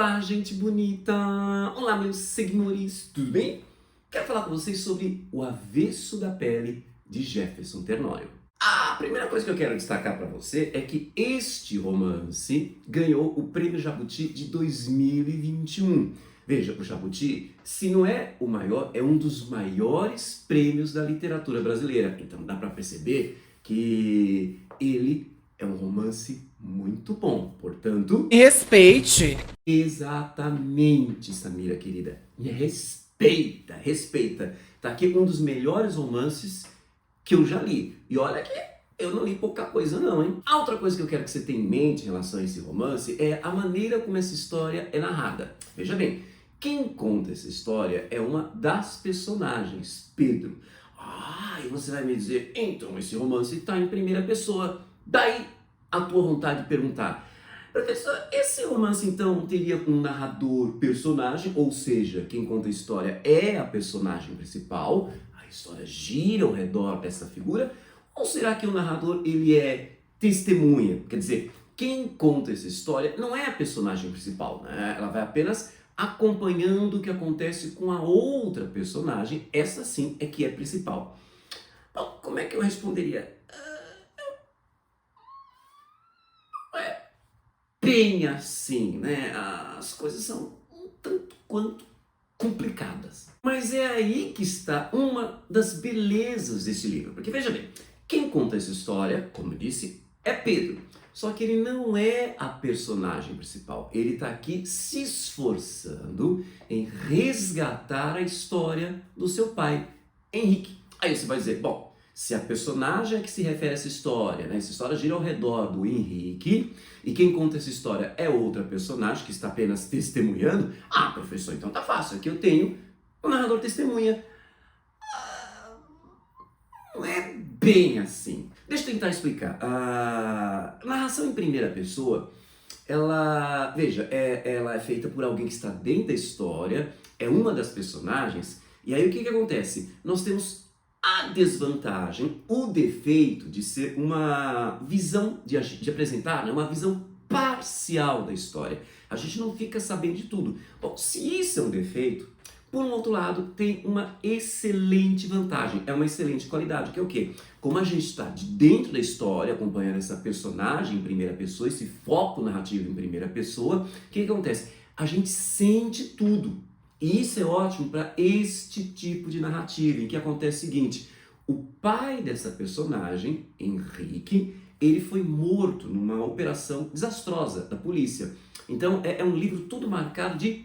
Olá, gente bonita! Olá, meus seguidores, tudo bem? Quero falar com vocês sobre O Avesso da Pele, de Jefferson Tenório. A primeira coisa que eu quero destacar para você é que este romance ganhou o Prêmio Jabuti de 2021. Veja, o Jabuti, se não é o maior, é um dos maiores prêmios da literatura brasileira. Então dá para perceber que ele é um romance muito bom. Portanto, Respeite. exatamente, Samira querida. Me respeita, respeita. Tá aqui um dos melhores romances que eu já li. E olha que eu não li pouca coisa não, hein? A outra coisa que eu quero que você tenha em mente em relação a esse romance é a maneira como essa história é narrada. Veja bem, quem conta essa história é uma das personagens, Pedro. Ah, e você vai me dizer, então esse romance está em primeira pessoa. Daí a tua vontade de perguntar, professor, esse romance então teria um narrador personagem, ou seja, quem conta a história é a personagem principal, a história gira ao redor dessa figura, ou será que o narrador ele é testemunha? Quer dizer, quem conta essa história não é a personagem principal, né? Ela vai apenas acompanhando o que acontece com a outra personagem, essa sim é que é principal. Bom, como é que eu responderia? Bem assim, né? As coisas são um tanto quanto complicadas. Mas é aí que está uma das belezas desse livro. Porque veja bem, quem conta essa história, como eu disse, é Pedro. Só que ele não é a personagem principal. Ele está aqui se esforçando em resgatar a história do seu pai, Henrique. Aí você vai dizer, bom, se a personagem é que se refere a essa história, né? Essa história gira ao redor do Henrique, e quem conta essa história é outra personagem que está apenas testemunhando, ah, professor, então tá fácil, aqui eu tenho o narrador testemunha. Não é bem assim. Deixa eu tentar explicar. A narração em primeira pessoa, ela, veja, ela é feita por alguém que está dentro da história, é uma das personagens, e aí o que acontece? Nós temos a desvantagem, o defeito de ser uma visão, de apresentar, né, uma visão parcial da história. A gente não fica sabendo de tudo. Bom, se isso é um defeito, por um outro lado, tem uma excelente vantagem, é uma excelente qualidade, que é o quê? Como a gente está de dentro da história, acompanhando essa personagem em primeira pessoa, esse foco narrativo em primeira pessoa, o que acontece? A gente sente tudo. E isso é ótimo para este tipo de narrativa, em que acontece o seguinte, o pai dessa personagem, Henrique, ele foi morto numa operação desastrosa da polícia. Então é um livro todo marcado de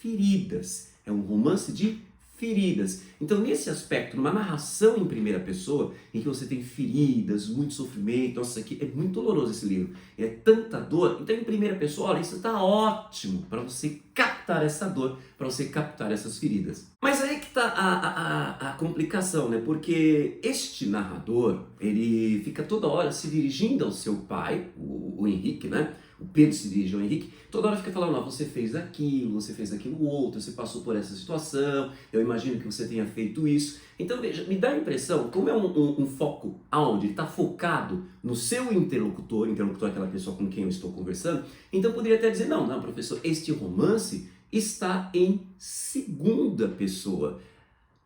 feridas, é um romance de feridas. Então nesse aspecto, numa narração em primeira pessoa, em que você tem feridas, muito sofrimento, nossa, aqui é muito doloroso esse livro, é tanta dor, então em primeira pessoa, olha, isso está ótimo para você captar essa dor, para você captar essas feridas. Mas aí que está a complicação, né? Porque este narrador, ele fica toda hora se dirigindo ao seu pai, o Henrique, né? O Pedro se dirige ao Henrique, toda hora fica falando, não, você fez aquilo outro, você passou por essa situação, eu imagino que você tenha feito isso. Então veja, me dá a impressão, como é um foco aonde está focado no seu interlocutor é aquela pessoa com quem eu estou conversando, então poderia até dizer, não, professor, este romance está em segunda pessoa.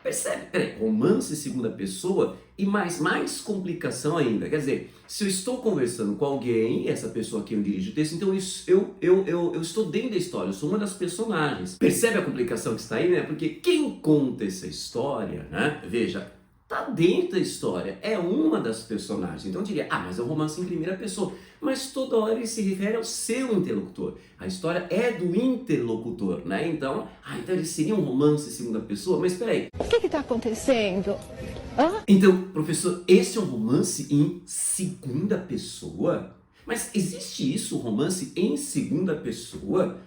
Percebe? Peraí, romance em segunda pessoa e mais complicação ainda. Quer dizer, se eu estou conversando com alguém, essa pessoa a quem eu dirijo o texto, então eu estou dentro da história, eu sou uma das personagens. Percebe a complicação que está aí, né? Porque quem conta essa história, né? Veja, tá dentro da história, é uma das personagens. Então eu diria, mas é um romance em primeira pessoa. Mas toda hora ele se refere ao seu interlocutor. A história é do interlocutor, né? Então ele seria um romance em segunda pessoa? Mas espera aí. O que está acontecendo? Hã? Então, professor, esse é um romance em segunda pessoa? Mas existe isso, um romance em segunda pessoa?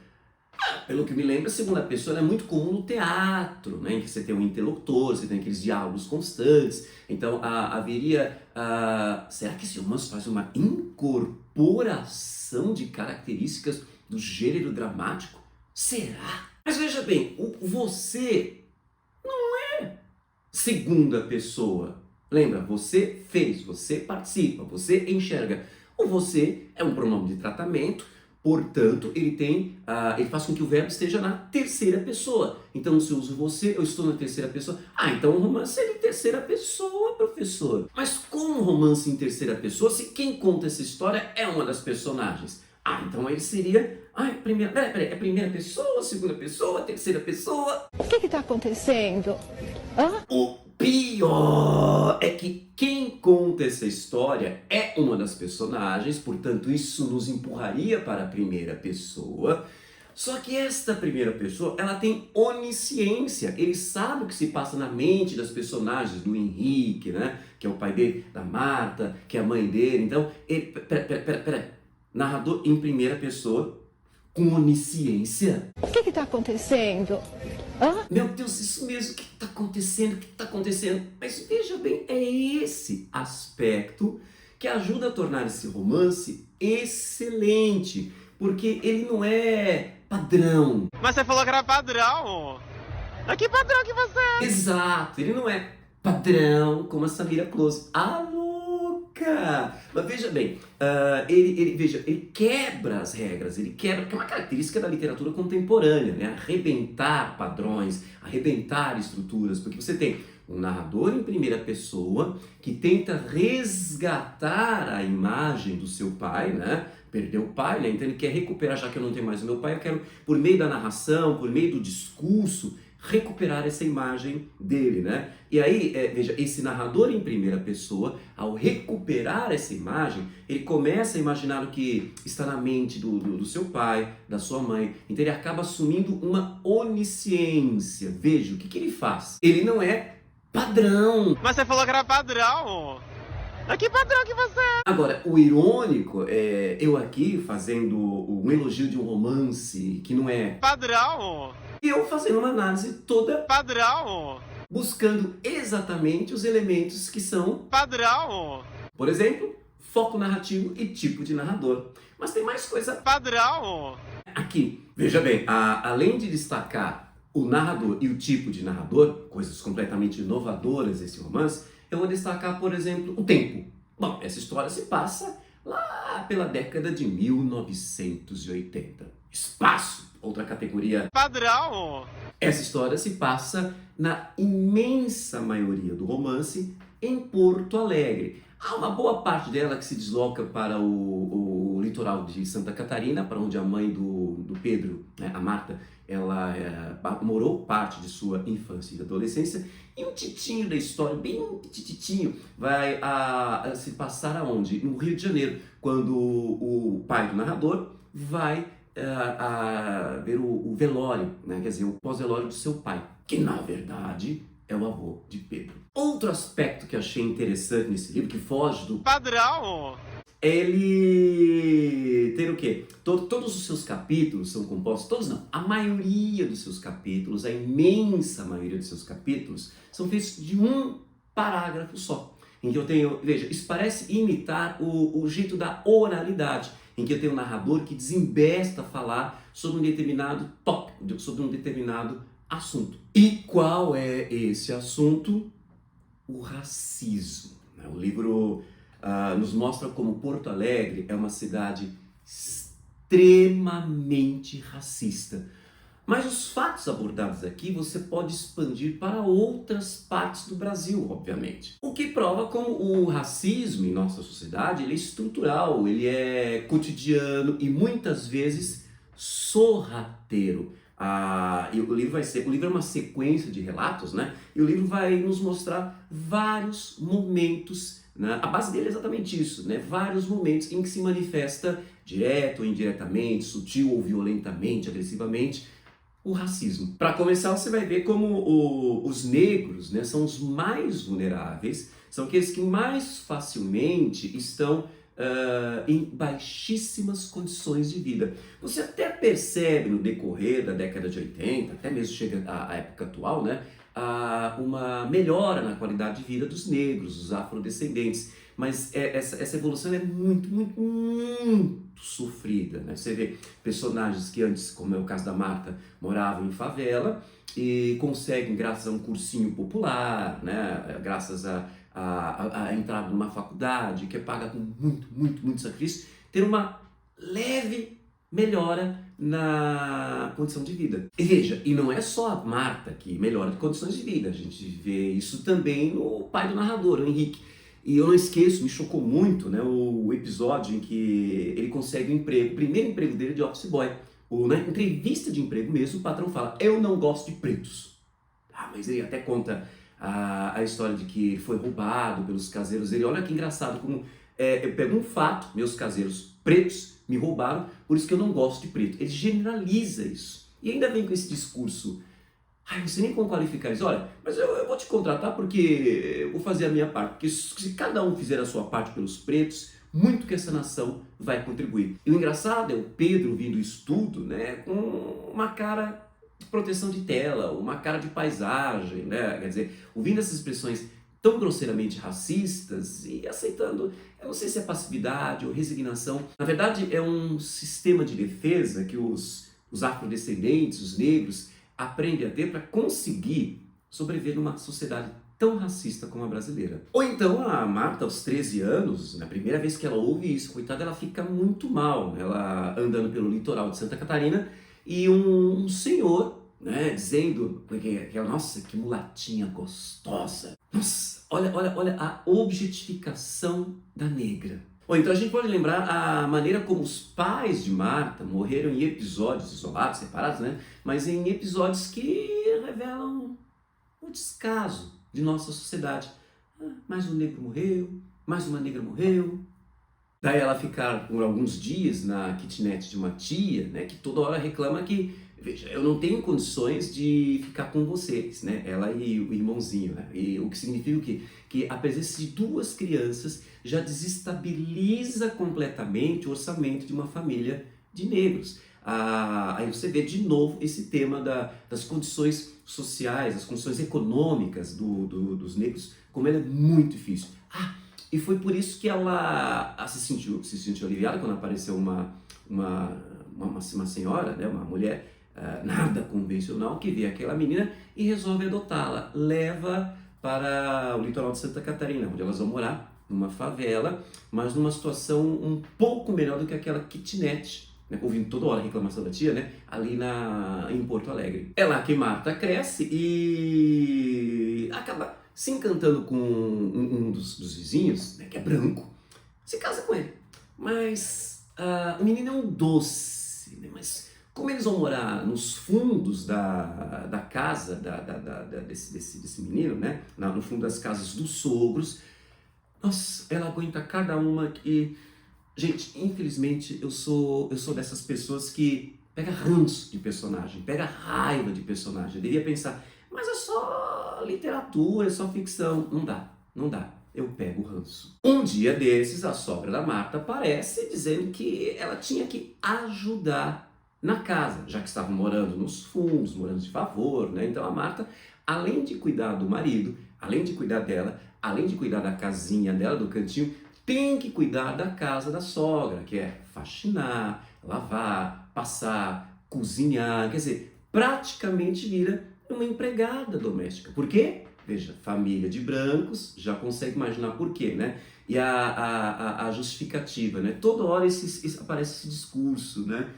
Pelo que me lembro, a segunda pessoa é muito comum no teatro, né, em que você tem um interlocutor, você tem aqueles diálogos constantes. Então, haveria... será que esse romance faz uma incorporação de características do gênero dramático? Será? Mas veja bem, você segunda pessoa. Lembra, você fez, você participa, você enxerga. O você é um pronome de tratamento, Portanto, ele faz com que o verbo esteja na terceira pessoa. Então, se eu uso você, eu estou na terceira pessoa. Ah, então o romance é em terceira pessoa, professor. Mas como um romance em terceira pessoa, se quem conta essa história é uma das personagens? Ah, então ele seria... peraí, é primeira pessoa, segunda pessoa, terceira pessoa? O que está acontecendo? Hã? O pior é que quem conta essa história é uma das personagens, portanto isso nos empurraria para a primeira pessoa. Só que esta primeira pessoa, ela tem onisciência, ele sabe o que se passa na mente das personagens, do Henrique, né? Que é o pai dele, da Marta, que é a mãe dele. Então, pera. Narrador em primeira pessoa, com onisciência. O que está acontecendo? Hã? Meu Deus, isso mesmo, o que está acontecendo? O que está acontecendo? Mas veja bem, é esse aspecto que ajuda a tornar esse romance excelente, porque ele não é padrão. Mas você falou que era padrão. Mas que padrão que você é? Exato, ele não é padrão como a Samira Close. A louca! Mas veja bem, ele quebra as regras, que é uma característica da literatura contemporânea, né? Arrebentar padrões, arrebentar estruturas, porque você tem um narrador em primeira pessoa que tenta resgatar a imagem do seu pai, né? Perdeu o pai, né? Então ele quer recuperar, já que eu não tenho mais o meu pai, eu quero, por meio da narração, por meio do discurso, recuperar essa imagem dele, né? E aí, veja, esse narrador em primeira pessoa, ao recuperar essa imagem, ele começa a imaginar o que está na mente do seu pai, da sua mãe. Então ele acaba assumindo uma onisciência. Veja, o que ele faz? Ele não é padrão. Mas você falou que era padrão. Mas que padrão que você é? Agora, o irônico é eu aqui fazendo um elogio de um romance que não é Padrão. e eu fazendo uma análise toda Padrão. buscando exatamente os elementos que são, Padrão. por exemplo, foco narrativo e tipo de narrador. Mas tem mais coisa Padrão. aqui. Veja bem, além de destacar o narrador e o tipo de narrador, coisas completamente inovadoras desse romance, eu vou destacar, por exemplo, o tempo. Bom, essa história se passa lá pela década de 1980. Espaço, outra categoria. Padrão. Essa história se passa, na imensa maioria do romance, em Porto Alegre. Há uma boa parte dela que se desloca para o litoral de Santa Catarina, para onde a mãe do Pedro, né, a Marta, ela morou parte de sua infância e adolescência. E um titinho da história, bem tititinho, vai se passar aonde? No Rio de Janeiro, quando o pai do narrador vai ver o velório, né? Quer dizer, o pós-velório do seu pai, que na verdade é o avô de Pedro. Outro aspecto que achei interessante nesse livro, que foge do Padrão. ele ter o quê? Todos os seus capítulos são compostos, todos não, a maioria dos seus capítulos, a imensa maioria dos seus capítulos, são feitos de um parágrafo só. Em que eu tenho, veja, isso parece imitar o jeito da oralidade, em que eu tenho um narrador que desembesta a falar sobre um determinado tópico, sobre um determinado assunto. E qual é esse assunto? O racismo. O livro nos mostra como Porto Alegre é uma cidade extremamente racista. Mas os fatos abordados aqui você pode expandir para outras partes do Brasil, obviamente. O que prova como o racismo em nossa sociedade ele é estrutural, ele é cotidiano e muitas vezes sorrateiro. E o livro é uma sequência de relatos, né? E o livro vai nos mostrar vários momentos, né? A base dele é exatamente isso, né? Vários momentos em que se manifesta direto ou indiretamente, sutil ou violentamente, agressivamente, o racismo. Para começar, você vai ver como os negros, né, são os mais vulneráveis, são aqueles que mais facilmente estão em baixíssimas condições de vida. Você até percebe no decorrer da década de 80, até mesmo chega à época atual, né, uma melhora na qualidade de vida dos negros, dos afrodescendentes. Mas essa evolução é muito sofrida, né? Você vê personagens que antes, como é o caso da Marta, moravam em favela e conseguem, graças a um cursinho popular, né? Graças a entrar numa faculdade que é paga com muito sacrifício, ter uma leve melhora na condição de vida. E veja, e não é só a Marta que melhora de condições de vida, a gente vê isso também no pai do narrador, o Henrique. E eu não esqueço, me chocou muito, né, o episódio em que ele consegue um emprego, o primeiro emprego dele de office boy. Na entrevista de emprego mesmo, o patrão fala, eu não gosto de pretos. Mas ele até conta a história de que ele foi roubado pelos caseiros dele. Olha que engraçado como eu pego um fato, meus caseiros pretos me roubaram, por isso que eu não gosto de preto. Ele generaliza isso. E ainda vem com esse discurso, não sei nem como qualificar isso. Olha, mas eu vou te contratar porque eu vou fazer a minha parte. Porque se cada um fizer a sua parte pelos pretos, muito que essa nação vai contribuir. E o engraçado é o Pedro vindo isso tudo, né, com uma cara de proteção de tela, uma cara de paisagem, né? Quer dizer, ouvindo essas expressões tão grosseiramente racistas e aceitando, eu não sei se é passividade ou resignação. Na verdade, é um sistema de defesa que os afrodescendentes, os negros, aprendem a ter para conseguir sobreviver numa sociedade tão racista como a brasileira. Ou então a Marta, aos 13 anos, na primeira vez que ela ouve isso, coitada, ela fica muito mal. Ela andando pelo litoral de Santa Catarina e um senhor, né, dizendo que nossa, que mulatinha gostosa. Nossa, olha a objetificação da negra. Ou então a gente pode lembrar a maneira como os pais de Marta morreram em episódios isolados, separados, né? Mas em episódios que revelam o descaso de nossa sociedade. Mais um negro morreu, mais uma negra morreu. Daí ela ficar por alguns dias na kitnet de uma tia, né, que toda hora reclama que, veja, eu não tenho condições de ficar com vocês, né, ela e o irmãozinho, né, e o que significa o quê? Que a presença de duas crianças já desestabiliza completamente o orçamento de uma família de negros. Aí você vê de novo esse tema das condições sociais, das condições econômicas dos negros, como ela é muito difícil. E foi por isso que ela se sentiu aliviada quando apareceu uma senhora, né, uma mulher nada convencional, que vê aquela menina e resolve adotá-la. Leva para o litoral de Santa Catarina, onde elas vão morar, numa favela, mas numa situação um pouco melhor do que aquela kitnet, né, ouvindo toda hora a reclamação da tia, né, ali em Porto Alegre. É lá que Marta cresce e acaba se encantando com um dos vizinhos, né, que é branco, se casa com ele. Mas o menino é um doce, né, mas como eles vão morar nos fundos da casa desse menino, né, no fundo das casas dos sogros, nossa, ela aguenta cada uma que... Gente, infelizmente eu sou dessas pessoas que pega ranço de personagem, pega raiva de personagem. Eu devia pensar, mas é só literatura, é só ficção. Não dá. Eu pego ranço. Um dia desses, a sogra da Marta aparece dizendo que ela tinha que ajudar na casa, já que estavam morando nos fundos, morando de favor, né? Então a Marta, além de cuidar do marido, além de cuidar dela, além de cuidar da casinha dela, do cantinho, tem que cuidar da casa da sogra, que é faxinar, lavar, passar, cozinhar, quer dizer, praticamente vira uma empregada doméstica. Por quê? Veja, família de brancos, já consegue imaginar por quê, né? E a justificativa, né? Toda hora aparece esse discurso, né?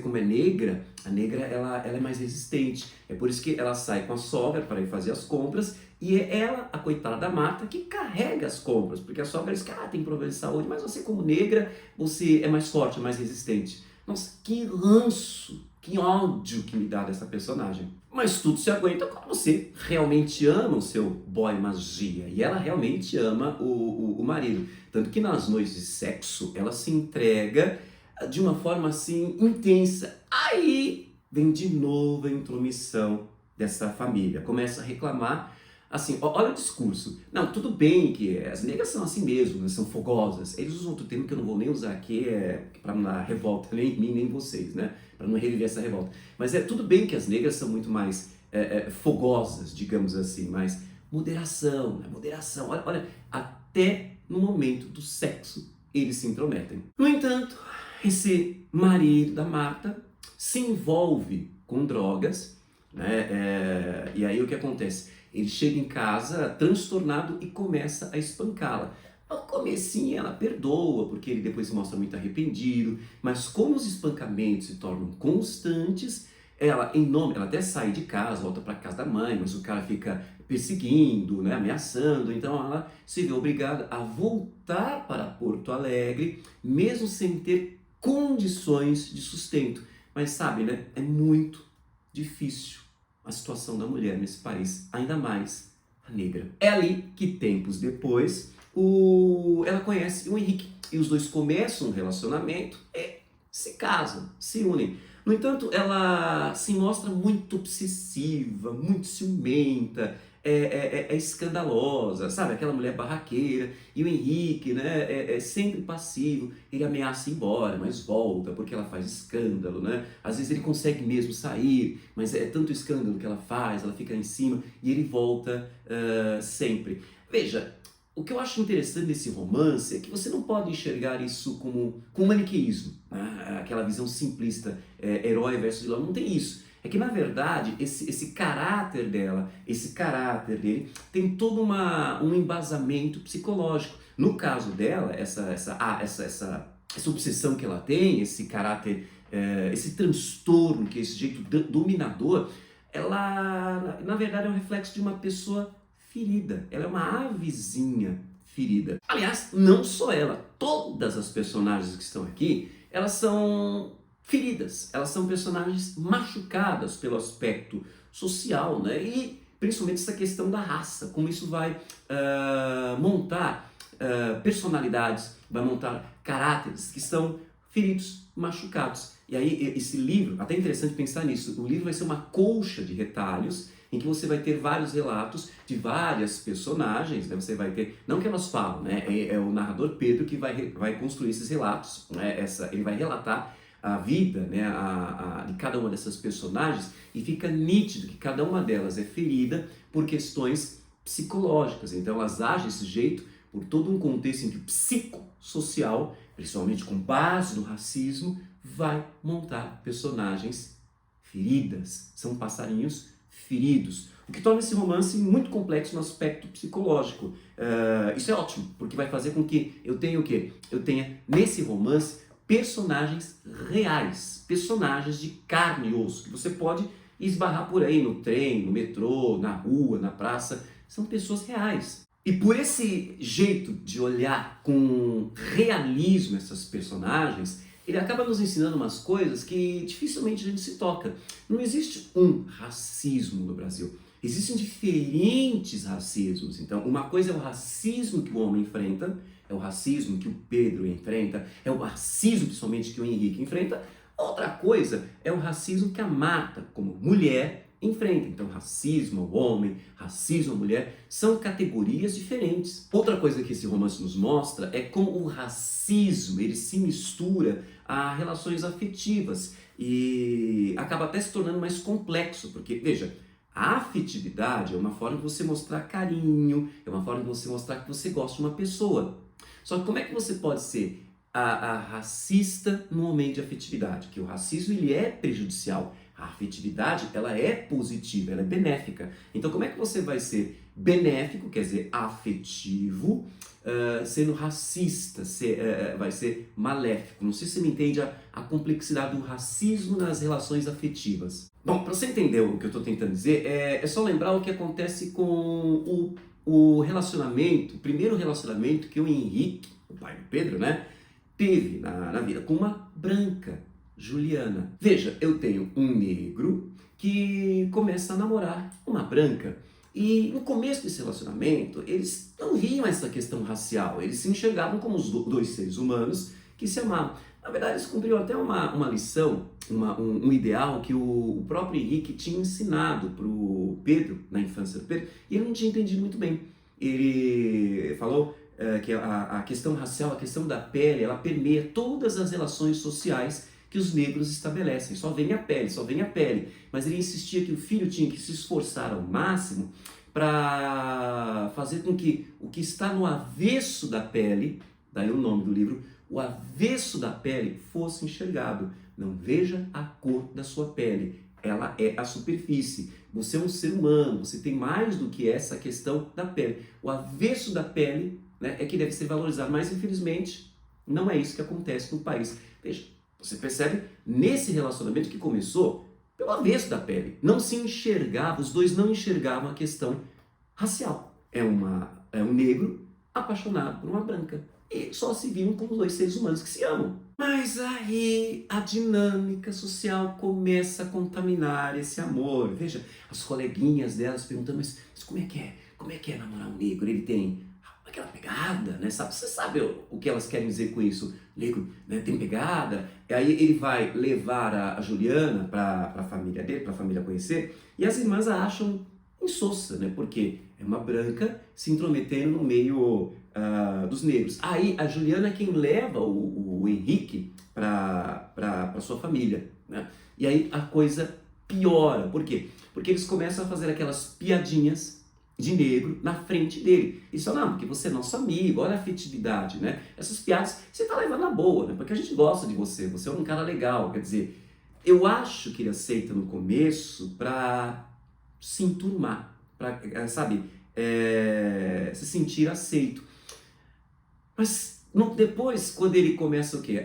Como é negra, a negra ela é mais resistente. É por isso que ela sai com a sogra para ir fazer as compras e é ela, a coitada da Marta, que carrega as compras. Porque a sogra diz que tem problema de saúde, mas você como negra, você é mais forte, é mais resistente. Nossa, que ranço, que ódio que me dá dessa personagem. Mas tudo se aguenta quando você realmente ama o seu boy magia. E ela realmente ama o marido. Tanto que nas noites de sexo, ela se entrega de uma forma assim intensa. Aí vem de novo a intromissão dessa família. Começa a reclamar, assim, olha o discurso. Não, tudo bem que as negras são assim mesmo, né, são fogosas. Eles usam outro termo que eu não vou nem usar aqui, para não dar revolta, nem em mim, nem em vocês, né? Para não reviver essa revolta. Mas tudo bem que as negras são muito mais fogosas, digamos assim, mas moderação, né? Moderação. Olha, até no momento do sexo eles se intrometem. No entanto, esse marido da Marta se envolve com drogas, né? E aí o que acontece? Ele chega em casa transtornado e começa a espancá-la. No comecinho ela perdoa, porque ele depois se mostra muito arrependido, mas como os espancamentos se tornam constantes, ela até sai de casa, volta para casa da mãe, mas o cara fica perseguindo, né, ameaçando, então ela se vê obrigada a voltar para Porto Alegre, mesmo sem ter condições de sustento. Mas sabe, né, é muito difícil a situação da mulher nesse país, ainda mais a negra. É ali que tempos depois ela conhece o Henrique e os dois começam um relacionamento e se casam, se unem. No entanto, ela se mostra muito obsessiva, muito ciumenta, é escandalosa, sabe? Aquela mulher barraqueira. E o Henrique, né, é sempre passivo. Ele ameaça ir embora, mas volta porque ela faz escândalo, né? Às vezes ele consegue mesmo sair, mas é tanto escândalo que ela faz, ela fica em cima e ele volta sempre. Veja, o que eu acho interessante desse romance é que você não pode enxergar isso com maniqueísmo, né? Aquela visão simplista, herói versus vilão, não tem isso. É que, na verdade, esse caráter dela, esse caráter dele, tem todo um embasamento psicológico. No caso dela, essa obsessão que ela tem, esse caráter, esse transtorno, que é esse jeito dominador, ela, na verdade, é um reflexo de uma pessoa ferida. Ela é uma avezinha ferida. Aliás, não só ela, todas as personagens que estão aqui, elas são feridas, elas são personagens machucadas pelo aspecto social, né? E principalmente essa questão da raça, como isso vai montar personalidades, vai montar caráteres que estão feridos, machucados. E aí esse livro, até interessante pensar nisso, o livro vai ser uma colcha de retalhos em que você vai ter vários relatos de várias personagens, né? Você vai ter, não que elas falam, né? É o narrador Pedro que vai construir esses relatos, né? Ele vai relatar a vida, né, de cada uma dessas personagens, e fica nítido que cada uma delas é ferida por questões psicológicas. Então elas agem desse jeito por todo um contexto em que o psicossocial, principalmente com base no racismo, vai montar personagens feridas. São passarinhos feridos. O que torna esse romance muito complexo no aspecto psicológico. Isso é ótimo, porque vai fazer com que eu tenha o quê? Eu tenha nesse romance personagens reais, personagens de carne e osso, que você pode esbarrar por aí no trem, no metrô, na rua, na praça, são pessoas reais. E por esse jeito de olhar com realismo essas personagens, ele acaba nos ensinando umas coisas que dificilmente a gente se toca. Não existe um racismo no Brasil. Existem diferentes racismos. Então, uma coisa é o racismo que o homem enfrenta, é o racismo que o Pedro enfrenta, é o racismo principalmente que o Henrique enfrenta. Outra coisa é o racismo que a Marta, como mulher, enfrenta. Então, racismo ao homem, racismo à mulher, são categorias diferentes. Outra coisa que esse romance nos mostra é como o racismo ele se mistura a relações afetivas e acaba até se tornando mais complexo, porque, veja, a afetividade é uma forma de você mostrar carinho, é uma forma de você mostrar que você gosta de uma pessoa. Só que como é que você pode ser a racista no momento de afetividade? Que o racismo ele é prejudicial, a afetividade ela é positiva, ela é benéfica. Então como é que você vai ser benéfico, quer dizer afetivo, sendo racista, vai ser maléfico? Não sei se você me entende a complexidade do racismo nas relações afetivas. Bom, para você entender o que eu estou tentando dizer, é só lembrar o que acontece com o relacionamento, o primeiro relacionamento que o Henrique, o pai do Pedro, né, teve na vida com uma branca, Juliana. Veja, eu tenho um negro que começa a namorar uma branca. E no começo desse relacionamento, eles não viam essa questão racial, eles se enxergavam como os dois seres humanos que se amavam. Na verdade, eles cumpriram até uma lição, um ideal que o próprio Henrique tinha ensinado para o Pedro, na infância do Pedro, e ele não tinha entendido muito bem. Ele falou que a questão racial, a questão da pele, ela permeia todas as relações sociais que os negros estabelecem. Só vem a pele, só vem a pele. Mas ele insistia que o filho tinha que se esforçar ao máximo para fazer com que o que está no avesso da pele, daí o nome do livro, o avesso da pele fosse enxergado. Não veja a cor da sua pele, ela é a superfície. Você é um ser humano, você tem mais do que essa questão da pele. O avesso da pele, né, é que deve ser valorizado, mas infelizmente não é isso que acontece no país. Veja, você percebe nesse relacionamento que começou pelo avesso da pele. Não se enxergava, os dois não enxergavam a questão racial. É um negro apaixonado por uma branca. E só se viam como dois seres humanos que se amam. Mas aí a dinâmica social começa a contaminar esse amor. Veja, as coleguinhas delas perguntando, mas como é que é? Como é que é namorar um negro? Ele tem aquela pegada, né? Você sabe o que elas querem dizer com isso? Negro, né, tem pegada. E aí ele vai levar a Juliana para a família dele, para a família conhecer, e as irmãs a acham insossa, né? Porque é uma branca se intrometendo no meio dos negros. Aí a Juliana é quem leva o Henrique para sua família, né? E aí a coisa piora. Por quê? Porque eles começam a fazer aquelas piadinhas de negro na frente dele. Eles falam, não, porque você é nosso amigo, olha a afetividade, né? Essas piadas você tá levando na boa, né? Porque a gente gosta de você é um cara legal. Quer dizer, eu acho que ele aceita no começo para se enturmar, para, sabe, se sentir aceito. Mas depois, quando ele começa o quê?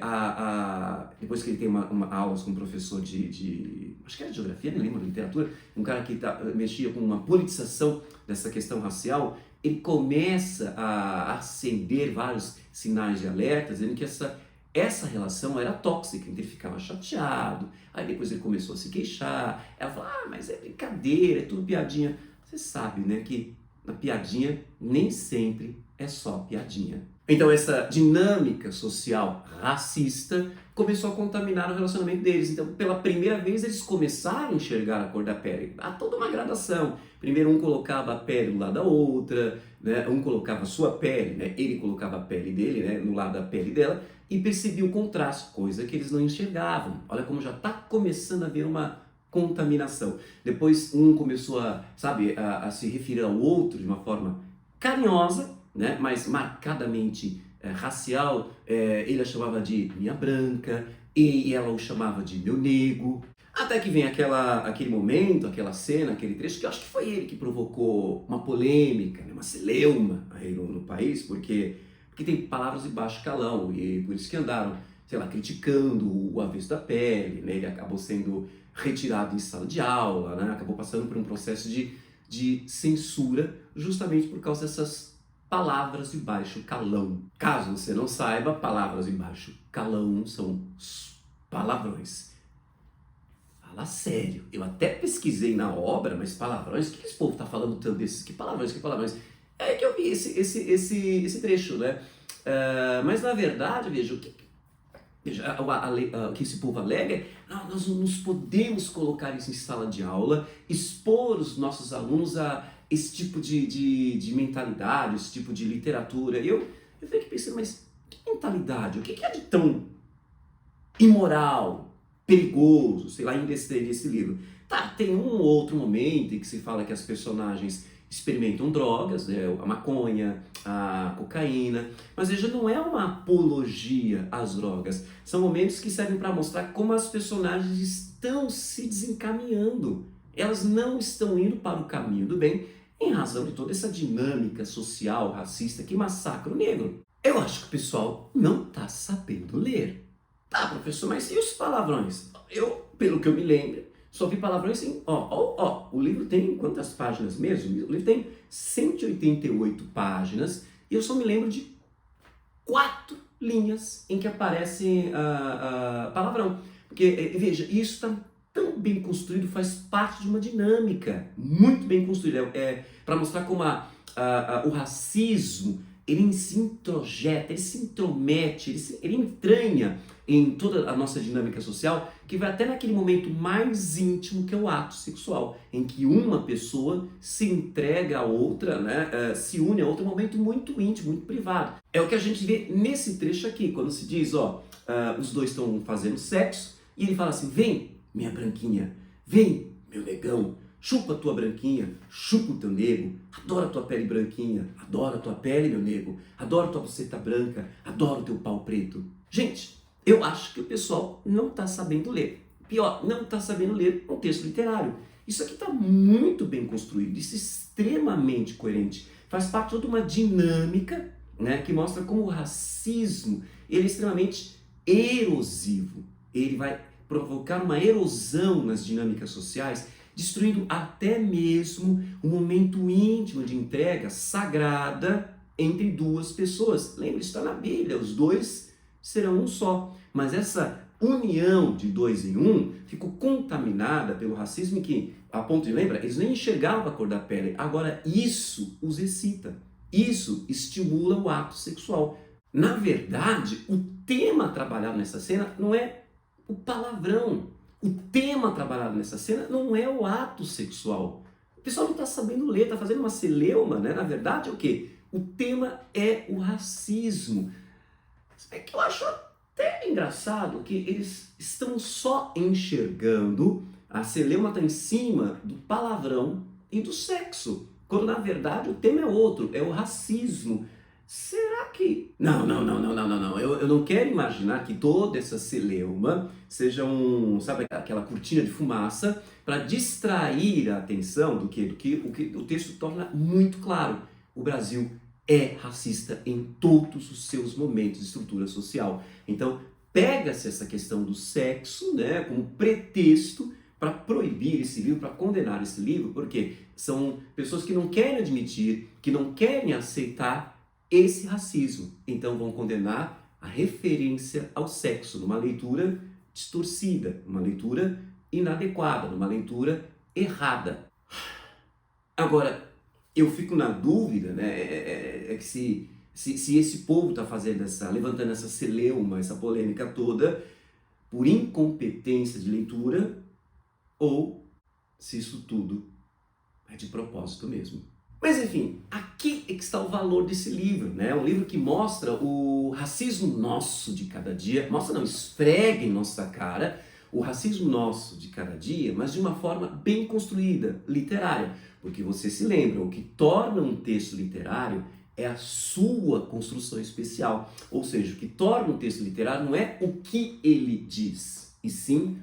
Depois que ele tem uma aulas com um professor acho que era de geografia, nem lembro, de literatura, um cara que mexia com uma politização dessa questão racial, ele começa a acender vários sinais de alerta, dizendo que essa relação era tóxica, então ele ficava chateado, aí depois ele começou a se queixar, ela fala, mas é brincadeira, é tudo piadinha. Você sabe, né, que na piadinha nem sempre é só piadinha. Então essa dinâmica social racista começou a contaminar o relacionamento deles. Então pela primeira vez eles começaram a enxergar a cor da pele. Há toda uma gradação. Primeiro um colocava a pele do lado da outra, né? Um colocava a sua pele, né? Ele colocava a pele dele, né, no lado da pele dela, e percebia o contraste, coisa que eles não enxergavam. Olha como já está começando a haver uma contaminação. Depois um começou a se referir ao outro de uma forma carinhosa, né, mas marcadamente racial. Ele a chamava de minha branca e ela o chamava de meu nego. Até que vem aquele momento, aquela cena, aquele trecho, que eu acho que foi ele que provocou uma polêmica, né, uma celeuma aí no país, porque tem palavras de baixo calão, e por isso que andaram, sei lá, criticando o avesso da pele, né, ele acabou sendo retirado em sala de aula, né, acabou passando por um processo de censura, justamente por causa dessas palavras de baixo calão. Caso você não saiba, palavras de baixo calão são palavrões. Fala sério. Eu até pesquisei na obra, mas palavrões, o que esse povo tá falando tanto desses? Que palavrões, que palavrões? É que eu vi esse trecho, né? Mas na verdade, veja, o que esse povo alega é, nós não podemos colocar isso em sala de aula, expor os nossos alunos a esse tipo de mentalidade, esse tipo de literatura. Eu fiquei pensando, mas que mentalidade? O que é de tão imoral, perigoso, sei lá, nesse livro? Tá, tem um ou outro momento em que se fala que as personagens experimentam drogas, né, a maconha, a cocaína, mas veja, não é uma apologia às drogas. São momentos que servem para mostrar como as personagens estão se desencaminhando. Elas não estão indo para o caminho do bem, em razão de toda essa dinâmica social, racista que massacra o negro. Eu acho que o pessoal não está sabendo ler. Tá, professor, mas e os palavrões? Eu, pelo que eu me lembro, só vi palavrões assim, o livro tem quantas páginas mesmo? O livro tem 188 páginas e eu só me lembro de 4 linhas em que aparece palavrão. Porque, veja, isso está tão bem construído, faz parte de uma dinâmica muito bem construída. Para mostrar como o racismo, ele se introjeta, ele se intromete, ele entranha em toda a nossa dinâmica social, que vai até naquele momento mais íntimo que é o ato sexual, em que uma pessoa se entrega a outra, né, se une a outra, um momento muito íntimo, muito privado. É o que a gente vê nesse trecho aqui, quando se diz, os dois estão fazendo sexo, e ele fala assim, vem, minha branquinha, vem, meu negão, chupa a tua branquinha, chupa o teu nego, adoro a tua pele branquinha, adoro a tua pele, meu nego, adoro a tua buceta branca, adoro o teu pau preto. Gente, eu acho que o pessoal não está sabendo ler. Pior, não está sabendo ler um texto literário. Isso aqui está muito bem construído, isso é extremamente coerente. Faz parte de toda uma dinâmica né, que mostra como o racismo ele é extremamente erosivo. Ele vai provocar uma erosão nas dinâmicas sociais, destruindo até mesmo o momento íntimo de entrega sagrada entre duas pessoas. Lembra, isso está na Bíblia, os dois serão um só. Mas essa união de dois em um ficou contaminada pelo racismo que, a ponto de, lembra, eles nem enxergavam a cor da pele. Agora isso os excita, isso estimula o ato sexual. Na verdade, o tema trabalhado nessa cena não é o palavrão. O tema trabalhado nessa cena não é o ato sexual. O pessoal não está sabendo ler, está fazendo uma celeuma, né? Na verdade é o quê? O tema é o racismo. É que eu acho até engraçado que eles estão só enxergando, a celeuma está em cima do palavrão e do sexo, quando na verdade o tema é outro, é o racismo. Será que... Não. Eu não quero imaginar que toda essa celeuma seja sabe, aquela cortina de fumaça para distrair a atenção do que o texto torna muito claro. O Brasil é racista em todos os seus momentos de estrutura social. Então, pega-se essa questão do sexo, né, como pretexto para proibir esse livro, para condenar esse livro, porque são pessoas que não querem admitir, que não querem aceitar esse racismo. Então vão condenar a referência ao sexo numa leitura distorcida, numa leitura inadequada, numa leitura errada. Agora, eu fico na dúvida, né, que se esse povo está levantando essa celeuma, essa polêmica toda, por incompetência de leitura, ou se isso tudo é de propósito mesmo. Mas enfim, aqui é que está o valor desse livro, né? Um livro que mostra o racismo nosso de cada dia, esfrega em nossa cara o racismo nosso de cada dia, mas de uma forma bem construída, literária. Porque você se lembra, o que torna um texto literário é a sua construção especial. Ou seja, o que torna um texto literário não é o que ele diz, e sim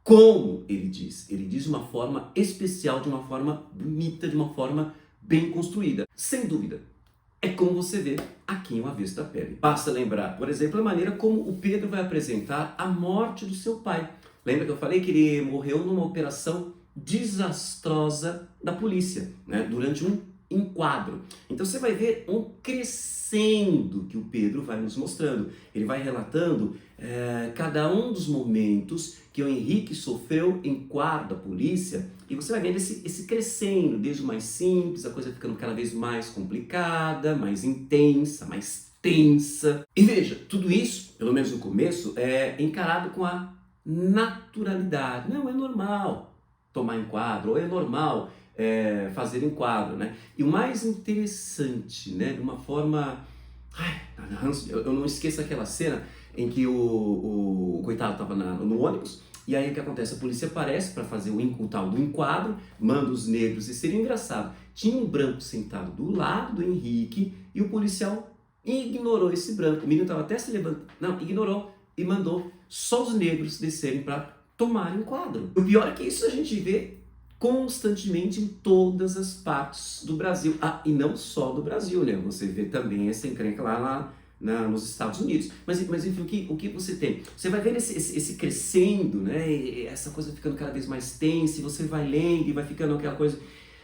como ele diz. Ele diz de uma forma especial, de uma forma bonita, de uma forma bem construída. Sem dúvida, é como você vê aqui em O Avesso da Pele. Basta lembrar, por exemplo, a maneira como o Pedro vai apresentar a morte do seu pai. Lembra que eu falei que ele morreu numa operação desastrosa da polícia, né, durante um enquadro. Então você vai ver um crescendo que o Pedro vai nos mostrando. Ele vai relatando cada um dos momentos que o Henrique sofreu em quadro da polícia, e você vai vendo esse crescendo, desde o mais simples, a coisa ficando cada vez mais complicada, mais intensa, mais tensa. E veja, tudo isso, pelo menos no começo, é encarado com a naturalidade. Não, é normal tomar enquadro, ou é normal fazer enquadro, né? E o mais interessante, né, de uma forma... eu não esqueço aquela cena em que o coitado estava no ônibus, e aí o que acontece? A polícia aparece para fazer o tal do enquadro, manda os negros, e seria engraçado. Tinha um branco sentado do lado do Henrique, e o policial ignorou esse branco. O menino estava até se levantando, não, ignorou, e mandou só os negros descerem para tomar enquadro. O pior é que isso a gente vê constantemente em todas as partes do Brasil. E não só do Brasil, né? Você vê também essa encrenca lá nos Estados Unidos. Mas enfim, o que você tem? Você vai vendo esse crescendo, né? E essa coisa ficando cada vez mais tensa, e você vai lendo e vai ficando aquela coisa,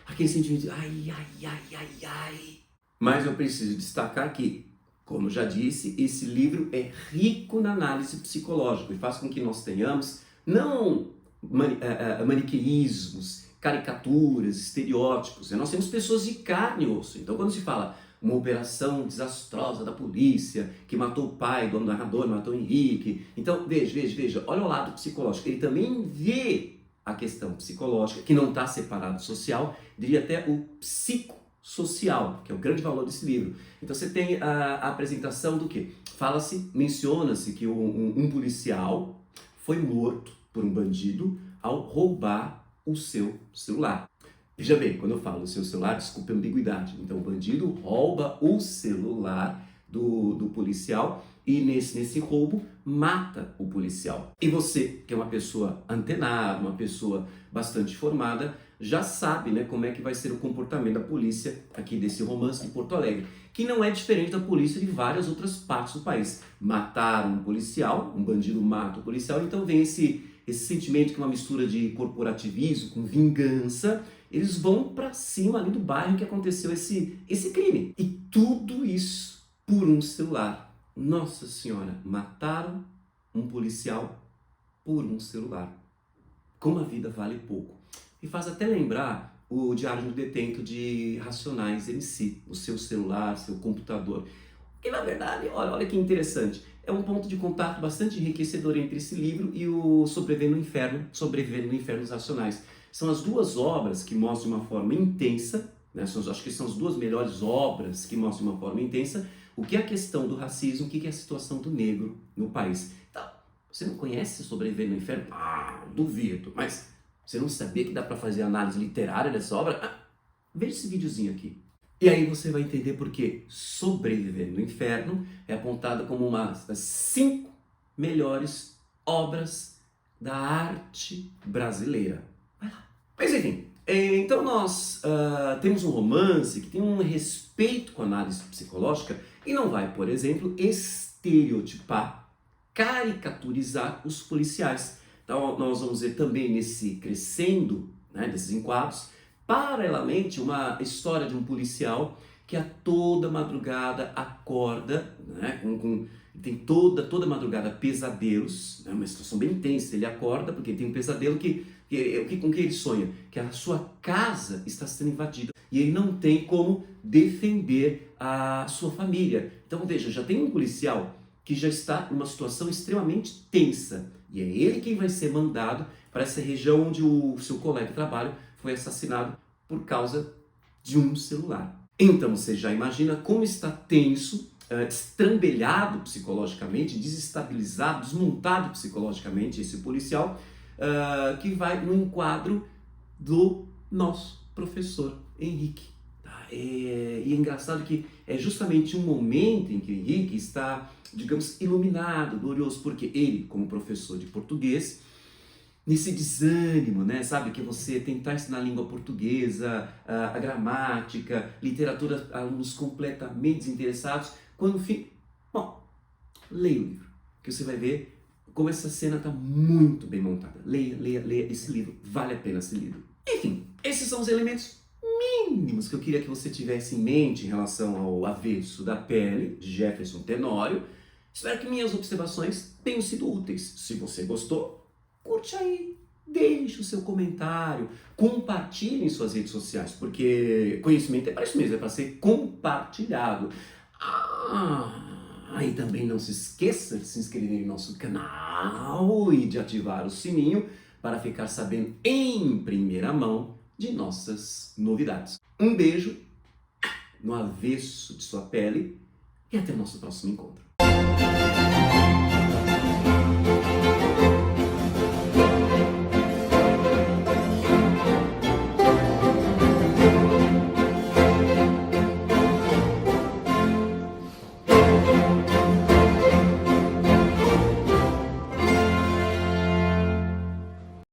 aquele sentimento de ai. Mas eu preciso destacar que, como já disse, esse livro é rico na análise psicológica e faz com que nós tenhamos não maniqueísmos, caricaturas, estereótipos. Nós temos pessoas de carne e osso. Então, quando se fala uma operação desastrosa da polícia que matou o pai do narrador, matou o Henrique. Então, veja, olha o lado psicológico. Ele também vê a questão psicológica, que não está separado do social, diria até o psicossocial, que é o grande valor desse livro. Então, você tem a apresentação do quê? Menciona-se que um policial foi morto por um bandido ao roubar o seu celular. Veja bem, quando eu falo o seu celular, desculpe a ambiguidade. Então o bandido rouba o celular do policial e nesse roubo mata o policial. E você, que é uma pessoa antenada, uma pessoa bastante formada, já sabe, né, como é que vai ser o comportamento da polícia aqui desse romance de Porto Alegre. que não é diferente da polícia de várias outras partes do país. Mataram um policial, um bandido mata o policial, então vem esse sentimento que é uma mistura de corporativismo com vingança. Eles vão para cima ali do bairro que aconteceu esse crime. E tudo isso por um celular. Nossa Senhora, mataram um policial por um celular. Como a vida vale pouco. E faz até lembrar o Diário do Detento de Racionais MC, o seu celular, seu computador. Que na verdade, olha que interessante, é um ponto de contato bastante enriquecedor entre esse livro e o Sobrevivendo no Inferno dos Racionais. São as duas obras que mostram de uma forma intensa, né? Acho que são as duas melhores obras que mostram de uma forma intensa o que é a questão do racismo, o que é a situação do negro no país. Então, você não conhece Sobrevivendo no Inferno? Ah, duvido, mas você não sabia que dá para fazer análise literária dessa obra? Veja esse videozinho aqui. E aí você vai entender por que Sobrevivendo no Inferno é apontada como uma das 5 melhores obras da arte brasileira. Vai lá. Mas enfim, então nós temos um romance que tem um respeito com a análise psicológica e não vai, por exemplo, estereotipar, caricaturizar os policiais. Então nós vamos ver também nesse crescendo, né, desses enquadros, paralelamente uma história de um policial que a toda madrugada acorda, né, tem toda madrugada pesadelos, né, uma situação bem intensa. Ele acorda porque tem um pesadelo com que ele sonha? Que a sua casa está sendo invadida e ele não tem como defender a sua família. Então veja, já tem um policial que já está numa situação extremamente tensa e é ele quem vai ser mandado para essa região onde o seu colega de trabalho foi assassinado por causa de um celular. Então você já imagina como está tenso, estrambelhado psicologicamente, desestabilizado, desmontado psicologicamente esse policial, que vai no enquadro do nosso professor Henrique. E é engraçado que é justamente um momento em que o Henrique está, digamos, iluminado, glorioso, porque ele, como professor de português, nesse desânimo, né, sabe, que você tentar ensinar a língua portuguesa, a gramática, literatura, alunos completamente desinteressados, quando leia o livro, que você vai ver como essa cena está muito bem montada. Leia esse livro, vale a pena esse livro. Enfim, esses são os elementos mínimos que eu queria que você tivesse em mente em relação ao Avesso da Pele, de Jefferson Tenório. Espero que minhas observações tenham sido úteis. Se você gostou, curte aí, deixe o seu comentário, compartilhe em suas redes sociais, porque conhecimento é para isso mesmo, é para ser compartilhado. E também não se esqueça de se inscrever em nosso canal e de ativar o sininho para ficar sabendo em primeira mão de nossas novidades. Um beijo no avesso de sua pele e até o nosso próximo encontro.